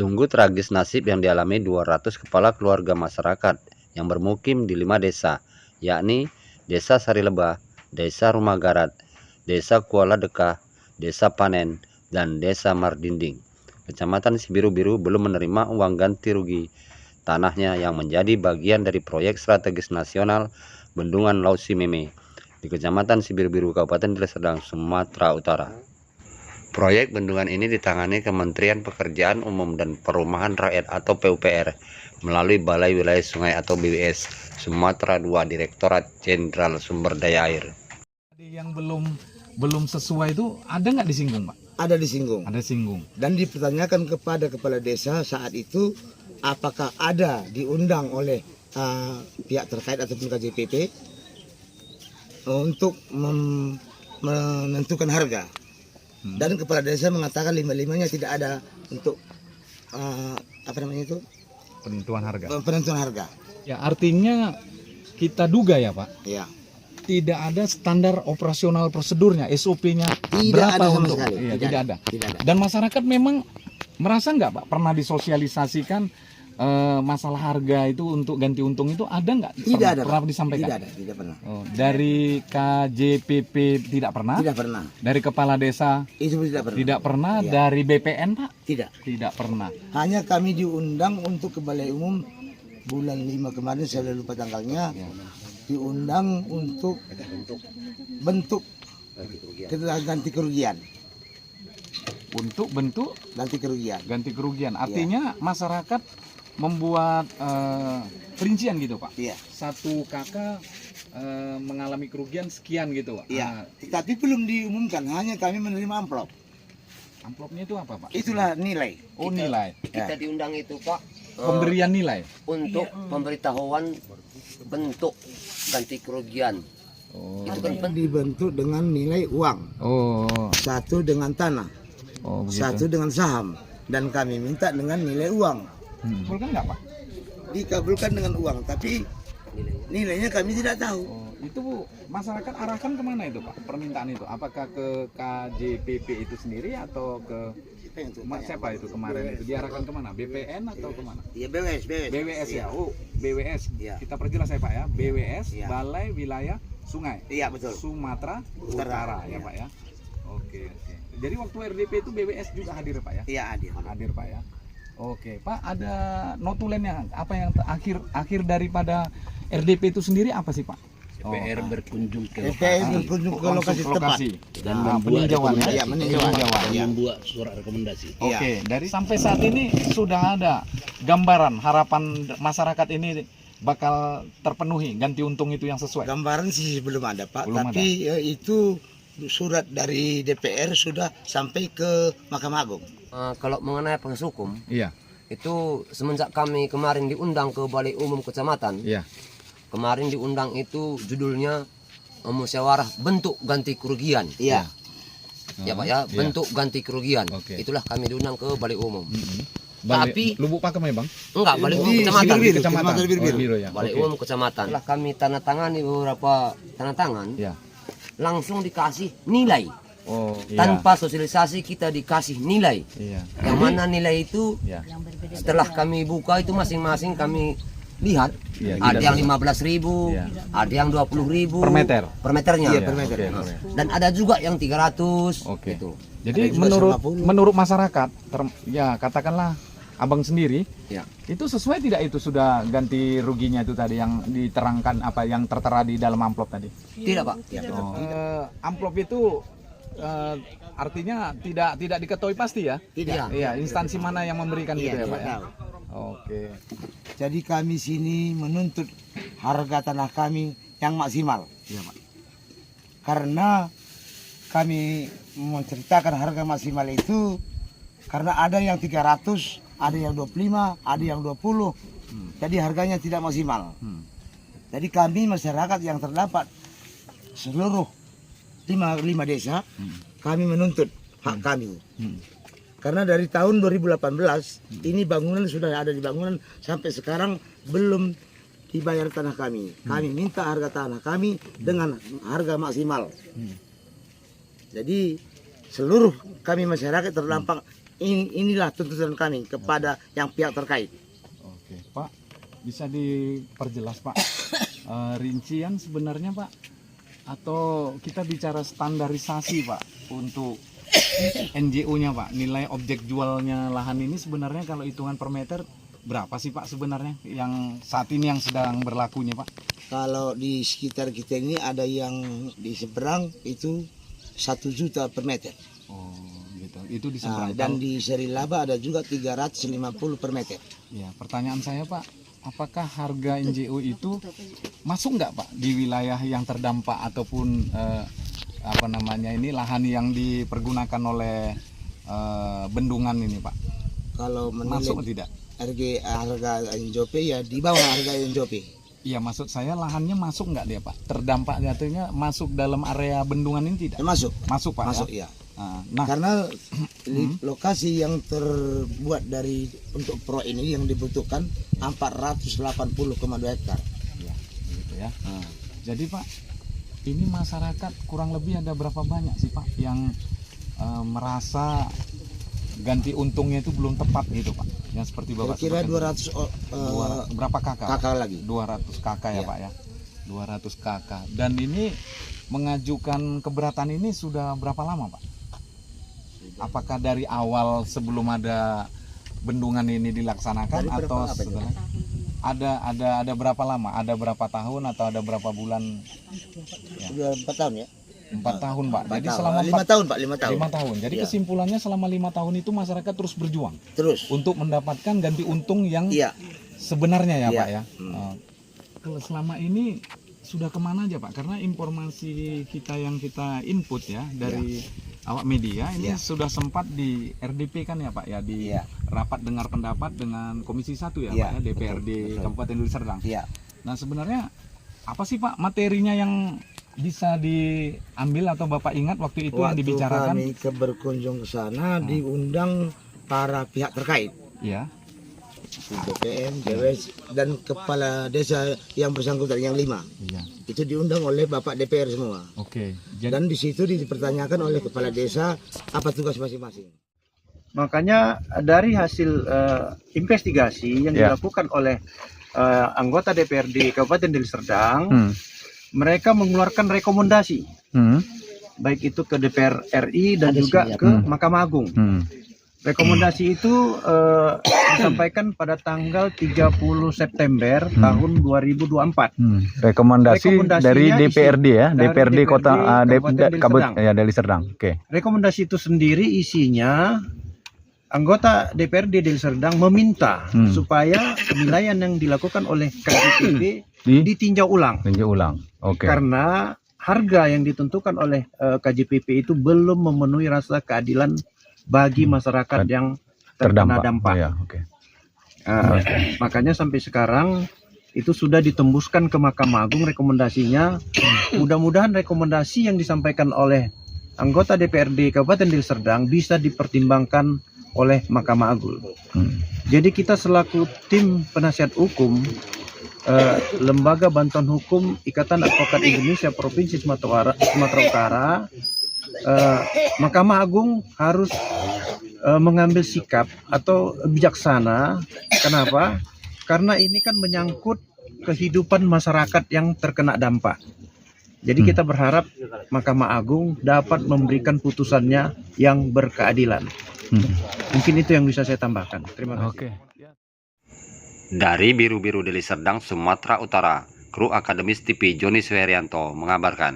Sungguh tragis nasib yang dialami 200 kepala keluarga masyarakat yang bermukim di 5 desa, yakni Desa Sarilebah, Desa Rumah Garat, Desa Kuala Dekah, Desa Panen, dan Desa Mardinding. Kecamatan Sibiru-Biru belum menerima uang ganti rugi tanahnya yang menjadi bagian dari proyek strategis nasional Bendungan Laut Simeme di Kecamatan Sibiru-Biru, Kabupaten Deli Serdang, Sumatera Utara. Proyek bendungan ini ditangani Kementerian Pekerjaan Umum dan Perumahan Rakyat atau PUPR melalui Balai Wilayah Sungai atau BWS Sumatera II, Direktorat Jenderal Sumber Daya Air. Yang belum sesuai itu ada nggak disinggung, Pak? Ada disinggung. Ada singgung. Dan dipertanyakan kepada kepala desa saat itu apakah ada diundang oleh pihak terkait ataupun KJPP untuk menentukan harga. Dan kepala desa mengatakan lima-limanya tidak ada untuk Penentuan harga. penentuan harga. Ya, artinya kita duga ya, Pak. Ya. Tidak ada standar operasional prosedurnya, SOP-nya Tidak berapa ada sama untuk sekali. Iya, Tidak tidak ada. ada. Tidak ada. Dan masyarakat memang merasa nggak, Pak, pernah disosialisasikan masalah harga itu untuk ganti untung itu ada nggak? Tidak ada. Pernah disampaikan? Tidak ada, tidak pernah. Oh, dari KJPP tidak pernah? Tidak pernah. Dari kepala desa Itu tidak pernah. tidak pernah? Iya. Dari BPN, Pak? Tidak. Tidak pernah. Hanya kami diundang untuk ke Balai Umum bulan 5 kemarin, saya lupa tanggalnya. Diundang untuk bentuk ganti kerugian. Untuk bentuk Ganti kerugian. ganti kerugian. Artinya masyarakat membuat perincian gitu, Pak. Iya. Satu kakak mengalami kerugian sekian gitu, Pak. Iya. Tapi belum diumumkan, hanya kami menerima amplop. Amplopnya itu apa, Pak? Itulah nilai. Oh, nilai. Kita diundang itu, Pak, Pemberian nilai. untuk pemberitahuan bentuk ganti kerugian. Oh. Itu kan Dibentuk dengan nilai uang. Oh. Satu dengan tanah, Oh, begitu. satu dengan saham. Dan kami minta dengan nilai uang. Betul kan nggak, Pak? Dikabulkan dengan uang, tapi nilainya kami tidak tahu. Oh, itu masyarakat arahkan kemana itu, Pak? Permintaan itu apakah ke KJPP itu sendiri atau ke siapa itu kemarin itu diarahkan kemana? BPN atau kemana? Iya, BWS. BWS ya. Oh, BWS. Iya. Kita perjelas ya, Pak ya. BWS Iya. Balai Wilayah Sungai Iya, betul. Sumatera Utara ya, Iya. Pak ya. Oke. Jadi waktu RDP itu BWS juga hadir, Pak ya? Iya, hadir. Hadir, Pak ya. Oke, Pak, ada notulennya apa yang akhir daripada RDP itu sendiri apa sih, Pak? DPR berkunjung ke DPR berkunjung ke lokasi tepat. dan Nah, membuat peninjauan ya? Iya, meninjauan. dan membuat surat rekomendasi. Oke, dari sampai saat ini sudah ada gambaran harapan masyarakat ini bakal terpenuhi ganti untung itu yang sesuai. Gambaran sih belum ada, Pak. Belum Tapi itu surat dari DPR sudah sampai ke Mahkamah Agung. kalau mengenai proses hukum, Iya, itu semenjak kami kemarin diundang ke Balai Umum Kecamatan, iya. kemarin diundang itu judulnya musyawarah bentuk ganti kerugian. Iya. Ya, Pak ya, bentuk ganti kerugian. Oke. Itulah kami diundang ke Balai Umum. Tapi Tapi- Lubuk Pakem ya, Bang? Enggak, Balai Umum Di Kecamatan. Sibiru-Biru. Kecamatan. Kecamatan Sibiru-Biru. Oh, Biru ya. Balai Oke. Umum Kecamatan. Setelah kami tanda tangani beberapa tanda tangan, Ya. langsung dikasih nilai. Oh, iya. Tanpa sosialisasi kita dikasih nilai. Iya. Yang mana nilai itu Iya. setelah kami buka itu masing-masing kami lihat. Iya, Ada tidak yang bisa. 15.000, Iya. ada yang 20.000 Per meter. per meternya. Iya, per meter. Oke, Nah, oke. dan ada juga yang 300 Oke. gitu. Jadi Ada juga menurut 150. menurut masyarakat, ya katakanlah Abang sendiri, Ya. itu sesuai tidak itu sudah ganti ruginya itu tadi yang diterangkan apa yang tertera di dalam amplop tadi? Tidak, Pak. Amplop itu artinya tidak diketahui pasti ya? Tidak. Iya, instansi mana yang memberikan Iya, gitu ya, tidak Pak ya? tahu. Oke. Jadi kami sini menuntut harga tanah kami yang maksimal. Iya, Pak. Karena kami menceritakan harga maksimal itu karena ada yang 300, ada yang 25, ada yang 20. Jadi harganya tidak maksimal. Jadi kami masyarakat yang terdapat seluruh lima desa, kami menuntut hak kami. Karena dari tahun 2018 ini bangunan sudah ada di bangunan sampai sekarang belum dibayar tanah kami. Kami minta harga tanah kami dengan harga maksimal. Jadi seluruh kami masyarakat terdampak inilah tuntutan kami kepada yang pihak terkait. Oke, Pak, bisa diperjelas Pak rincian sebenarnya Pak, atau kita bicara standarisasi Pak untuk NJO-nya Pak, nilai objek jualnya lahan ini sebenarnya kalau hitungan per meter berapa sih Pak sebenarnya yang saat ini yang sedang berlakunya Pak? Kalau di sekitar kita ini ada yang di seberang itu 1 juta per meter. Oh gitu, itu di Nah, seberang. dan di Seri Laba ada juga 350 per meter. Ya, pertanyaan saya Pak, apakah harga NJO itu masuk nggak Pak di wilayah yang terdampak ataupun apa namanya ini lahan yang dipergunakan oleh bendungan ini Pak? Kalau Masuk atau menilai tidak? harga NJOP ya di bawah harga NJOP. Iya, maksud saya lahannya masuk nggak dia Pak? Terdampak jatuhnya masuk dalam area bendungan ini tidak? Masuk, Masuk Pak masuk ya? ya. Nah, Karena lokasi yang terbuat dari untuk pro ini yang dibutuhkan 480,2 hektar. ya, gitu ya. Jadi Pak, ini masyarakat kurang lebih ada berapa banyak sih Pak yang merasa ganti untungnya itu belum tepat gitu Pak? Yang seperti Bapak Kira-kira sebutkan. 200 berapa kakak? kakak lagi. 200 kakak ya Iya. Pak ya. 200 kakak. Dan ini mengajukan keberatan ini sudah berapa lama Pak? Apakah dari awal sebelum ada bendungan ini dilaksanakan Dari berapa atau apa itu? setelah? Ada berapa lama? Ada berapa tahun atau ada berapa bulan? Sudah 4 tahun ya. 4 tahun Pak. Jadi 4 tahun. selama 5 tahun Pak, 5 tahun. 5 tahun. Jadi Iya. kesimpulannya selama 5 tahun itu masyarakat terus berjuang Terus. untuk mendapatkan ganti untung yang Iya. sebenarnya ya Iya. Pak ya. Kalau selama ini sudah kemana aja Pak? Karena informasi kita yang kita input ya dari awak media ini Iya. sudah sempat di RDP kan ya Pak ya, di Iya. rapat dengar pendapat dengan Komisi 1 ya Iya, Pak ya, DPRD betul. Kabupaten Deli Serdang. Iya. Nah sebenarnya apa sih Pak materinya yang bisa diambil atau Bapak ingat waktu itu yang Waktu dibicarakan? kami berkunjung ke sana diundang para pihak terkait. Ya. BPN, DWS, dan kepala desa yang bersangkutan yang 5. Iya. Itu diundang oleh Bapak DPR semua. Oke. Jadi Dan di situ dipertanyakan oleh kepala desa apa tugas masing-masing. Makanya dari hasil investigasi yang dilakukan oleh anggota DPRD Kabupaten Deli Serdang, mereka mengeluarkan rekomendasi, baik itu ke DPR RI dan juga ke Mahkamah Agung. Rekomendasi itu disampaikan pada tanggal 30 September tahun 2024. Rekomendasi Rekomendasinya dari DPRD ya, dari DPRD Kota Kabupaten Deli Serdang. Oke. Rekomendasi itu sendiri isinya anggota DPRD Deli Serdang meminta supaya penilaian yang dilakukan oleh KJPP ditinjau ulang. Tinjau ulang. Oke. Karena harga yang ditentukan oleh KJPP itu belum memenuhi rasa keadilan bagi masyarakat yang terkena dampak. Ya, oke. Makanya sampai sekarang itu sudah ditembuskan ke Mahkamah Agung rekomendasinya. Mudah-mudahan rekomendasi yang disampaikan oleh anggota DPRD Kabupaten Deli Serdang bisa dipertimbangkan oleh Mahkamah Agung. Jadi kita selaku tim penasihat hukum Lembaga Bantuan Hukum Ikatan Advokat Indonesia Provinsi Sumatera Utara, Mahkamah Agung harus mengambil sikap atau bijaksana. Kenapa? Karena ini kan menyangkut kehidupan masyarakat yang terkena dampak. Jadi kita berharap Mahkamah Agung dapat memberikan putusannya yang berkeadilan. Mungkin itu yang bisa saya tambahkan. Terima kasih. Oke. Dari Biru-Biru Deli Serdang, Sumatera Utara, Kru Akademis TV Joni Suherianto mengabarkan.